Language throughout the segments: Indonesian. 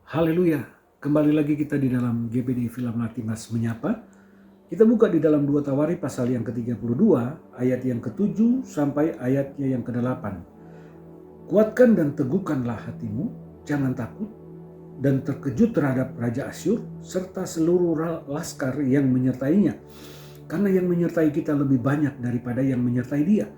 Haleluya, kembali lagi kita di dalam GBD Film Latimas Menyapa. Kita buka di dalam 2 Tawari pasal yang ke-32, ayat yang ke-7 sampai ayatnya yang ke-8. Kuatkan dan teguhkanlah hatimu, jangan takut dan terkejut terhadap Raja Asyur serta seluruh laskar yang menyertainya. Karena yang menyertai kita lebih banyak daripada yang menyertai dia.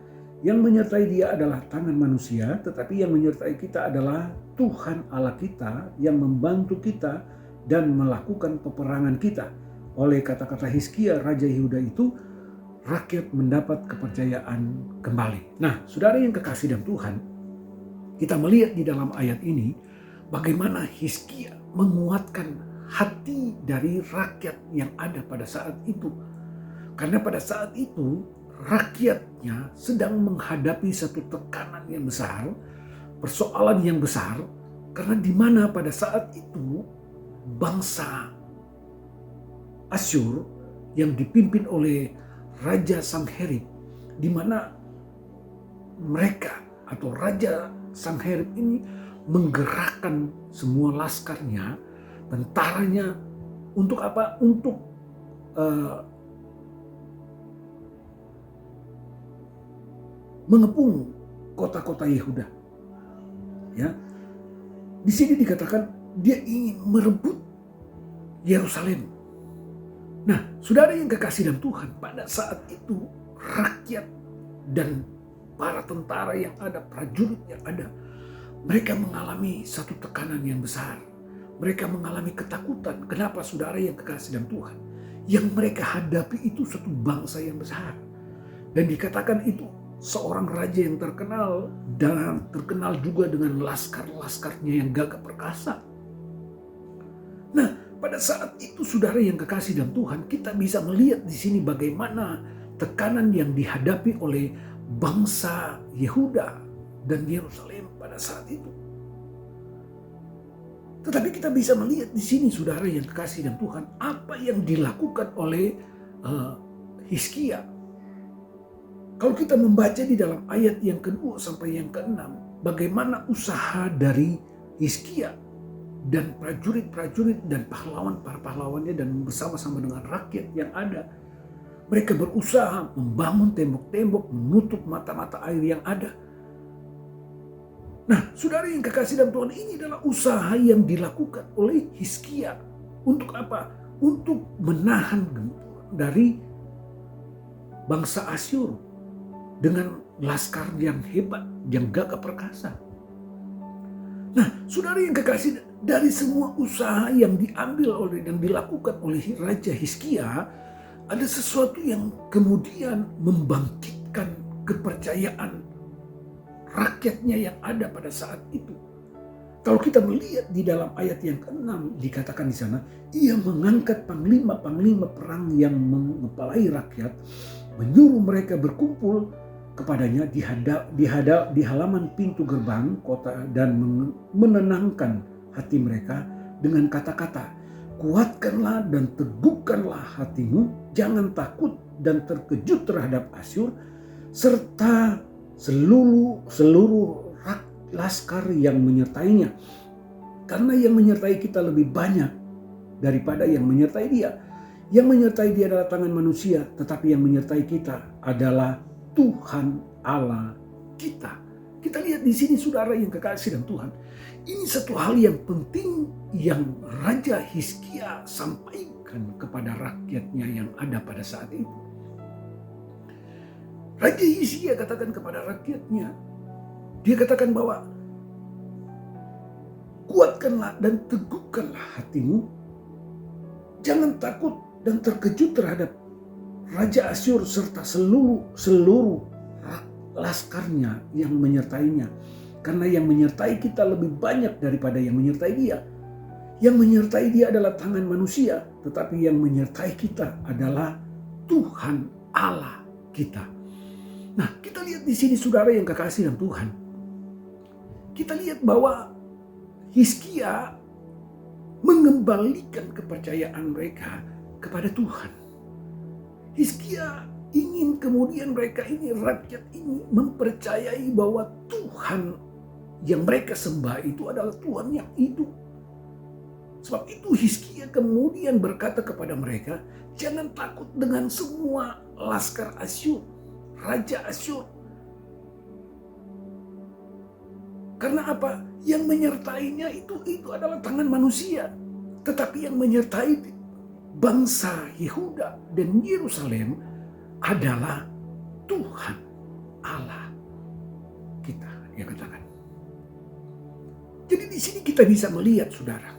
Yang menyertai dia adalah tangan manusia, tetapi yang menyertai kita adalah Tuhan Allah kita yang membantu kita dan melakukan peperangan kita. Oleh kata-kata Hizkia, Raja Yehuda itu, rakyat mendapat kepercayaan kembali. Nah, saudara yang kekasih dalam Tuhan, kita melihat di dalam ayat ini bagaimana Hizkia menguatkan hati dari rakyat yang ada pada saat itu. Karena pada saat itu rakyatnya sedang menghadapi satu tekanan yang besar, persoalan yang besar, karena di mana pada saat itu bangsa Asyur yang dipimpin oleh Raja Sangherib, di mana mereka atau Raja Sangherib ini menggerakkan semua laskarnya, tentaranya untuk apa? Untuk mengepung kota-kota Yehuda. Ya, di sini dikatakan dia ingin merebut Yerusalem. Nah, saudara yang kekasih dalam Tuhan, pada saat itu rakyat dan para tentara yang ada, prajurit yang ada, mereka mengalami satu tekanan yang besar. Mereka mengalami ketakutan. Kenapa, saudara yang kekasih dalam Tuhan? Yang mereka hadapi itu satu bangsa yang besar. Dan dikatakan itu seorang raja yang terkenal dan terkenal juga dengan laskar-laskarnya yang gagah perkasa. Nah, pada saat itu saudara yang kekasih dalam Tuhan, kita bisa melihat di sini bagaimana tekanan yang dihadapi oleh bangsa Yehuda dan Yerusalem pada saat itu. Tetapi kita bisa melihat di sini saudara yang kekasih dalam Tuhan, apa yang dilakukan oleh Hizkia. Kalau kita membaca di dalam ayat yang kedua sampai yang ke-6, bagaimana usaha dari Hizkia dan prajurit-prajurit dan para pahlawannya dan bersama-sama dengan rakyat yang ada. Mereka berusaha membangun tembok-tembok, menutup mata-mata air yang ada. Nah, saudara yang kekasih dalam Tuhan, ini adalah usaha yang dilakukan oleh Hizkia. Untuk apa? Untuk menahan gempuran dari bangsa Asyur dengan laskar yang hebat, yang gagah perkasa. Nah, saudara yang kekasih, dari semua usaha yang diambil oleh dan dilakukan oleh Raja Hizkia, ada sesuatu yang kemudian membangkitkan kepercayaan rakyatnya yang ada pada saat itu. Kalau kita melihat di dalam ayat yang ke-6, dikatakan di sana, ia mengangkat panglima-panglima perang yang mengepalai rakyat, menyuruh mereka berkumpul kepadanya di halaman pintu gerbang kota dan menenangkan hati mereka dengan kata-kata, kuatkanlah dan teguhkanlah hatimu, jangan takut dan terkejut terhadap Asyur serta seluruh laskar yang menyertainya. Karena yang menyertai kita lebih banyak daripada yang menyertai dia. Yang menyertai dia adalah tangan manusia, tetapi yang menyertai kita adalah Tuhan Allah kita. Kita lihat di sini saudara yang kekasih dalam Tuhan. Ini satu hal yang penting yang Raja Hizkia sampaikan kepada rakyatnya yang ada pada saat itu. Raja Hizkia katakan kepada rakyatnya, dia katakan bahwa kuatkanlah dan teguhkanlah hatimu, jangan takut dan terkejut terhadap Raja Asyur serta seluruh laskarnya yang menyertainya. Karena yang menyertai kita lebih banyak daripada yang menyertai dia. Yang menyertai dia adalah tangan manusia, tetapi yang menyertai kita adalah Tuhan Allah kita. Nah, kita lihat di sini saudara yang kekasih dalam Tuhan. Kita lihat bahwa Hizkia mengembalikan kepercayaan mereka kepada Tuhan. Hizkia ingin kemudian mereka ini, rakyat ini, mempercayai bahwa Tuhan yang mereka sembah itu adalah Tuhan yang hidup. Sebab itu Hizkia kemudian berkata kepada mereka, jangan takut dengan semua laskar Asyur, Raja Asyur. Karena apa? Yang menyertainya itu adalah tangan manusia. Tetapi yang menyertai bangsa Yehuda dan Yerusalem adalah Tuhan Allah kita, dia katakan. Jadi di sini kita bisa melihat, saudara,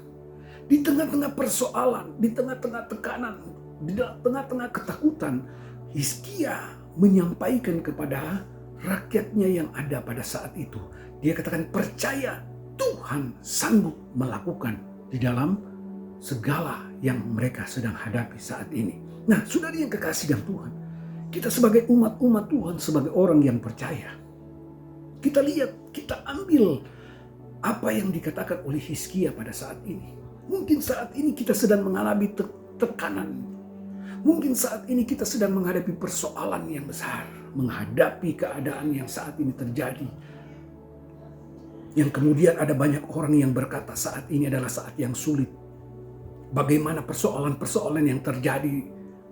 di tengah-tengah persoalan, di tengah-tengah tekanan, di tengah-tengah ketakutan, Hizkia menyampaikan kepada rakyatnya yang ada pada saat itu. Dia katakan, percaya Tuhan sanggup melakukan di dalam segala yang mereka sedang hadapi saat ini. Nah, saudara yang kekasih dalam Tuhan, kita sebagai umat-umat Tuhan, sebagai orang yang percaya, kita lihat, kita ambil apa yang dikatakan oleh Hizkia pada saat ini. Mungkin saat ini kita sedang mengalami tekanan. Mungkin saat ini kita sedang menghadapi persoalan yang besar, menghadapi keadaan yang saat ini terjadi. Yang kemudian ada banyak orang yang berkata saat ini adalah saat yang sulit. Bagaimana persoalan-persoalan yang terjadi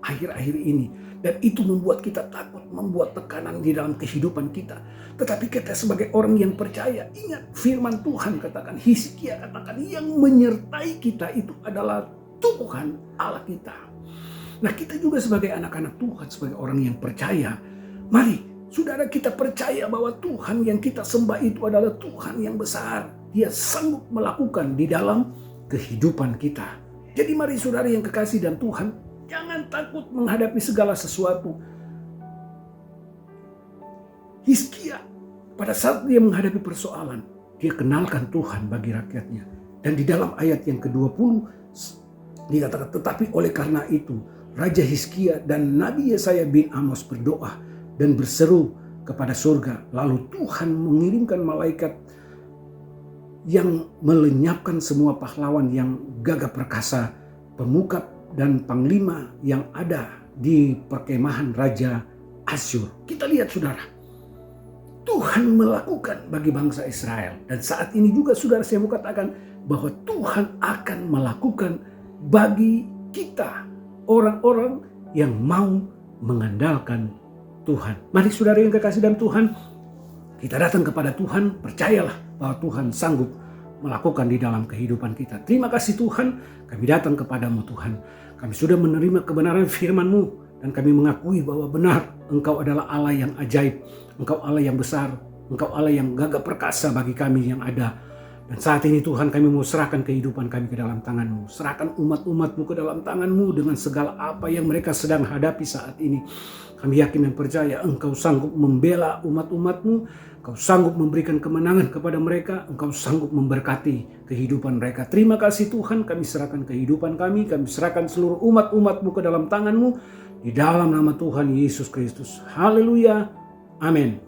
akhir-akhir ini. Dan itu membuat kita takut, membuat tekanan di dalam kehidupan kita. Tetapi kita sebagai orang yang percaya, ingat firman Tuhan katakan, Hizkia katakan, yang menyertai kita itu adalah Tuhan Allah kita. Nah, kita juga sebagai anak-anak Tuhan, sebagai orang yang percaya, mari saudara kita percaya bahwa Tuhan yang kita sembah itu adalah Tuhan yang besar. Dia sanggup melakukan di dalam kehidupan kita. Jadi mari saudara yang kekasih dan Tuhan, jangan takut menghadapi segala sesuatu. Hizkia pada saat dia menghadapi persoalan, dia kenalkan Tuhan bagi rakyatnya. Dan di dalam ayat yang ke-20 dikatakan, tetapi oleh karena itu Raja Hizkia dan Nabi Yesaya bin Amos berdoa dan berseru kepada surga. Lalu Tuhan mengirimkan malaikat yang melenyapkan semua pahlawan yang gagah perkasa, pemukap dan panglima yang ada di perkemahan Raja Asyur. Kita lihat saudara, Tuhan melakukan bagi bangsa Israel. Dan saat ini juga saudara saya mau katakan bahwa Tuhan akan melakukan bagi kita, orang-orang yang mau mengandalkan Tuhan. Mari saudara yang kekasih dalam Tuhan, kita datang kepada Tuhan, percayalah bahwa Tuhan sanggup melakukan di dalam kehidupan kita. Terima kasih Tuhan, kami datang kepadamu Tuhan. Kami sudah menerima kebenaran firman-Mu dan kami mengakui bahwa benar Engkau adalah Allah yang ajaib, Engkau Allah yang besar, Engkau Allah yang gagah perkasa bagi kami yang ada. Dan saat ini Tuhan, kami mau serahkan kehidupan kami ke dalam tangan-Mu. Serahkan umat-umat-Mu ke dalam tangan-Mu dengan segala apa yang mereka sedang hadapi saat ini. Kami yakin dan percaya Engkau sanggup membela umat-umat-Mu. Engkau sanggup memberikan kemenangan kepada mereka. Engkau sanggup memberkati kehidupan mereka. Terima kasih Tuhan, kami serahkan kehidupan kami. Kami serahkan seluruh umat-umat-Mu ke dalam tangan-Mu. Di dalam nama Tuhan Yesus Kristus. Haleluya. Amin.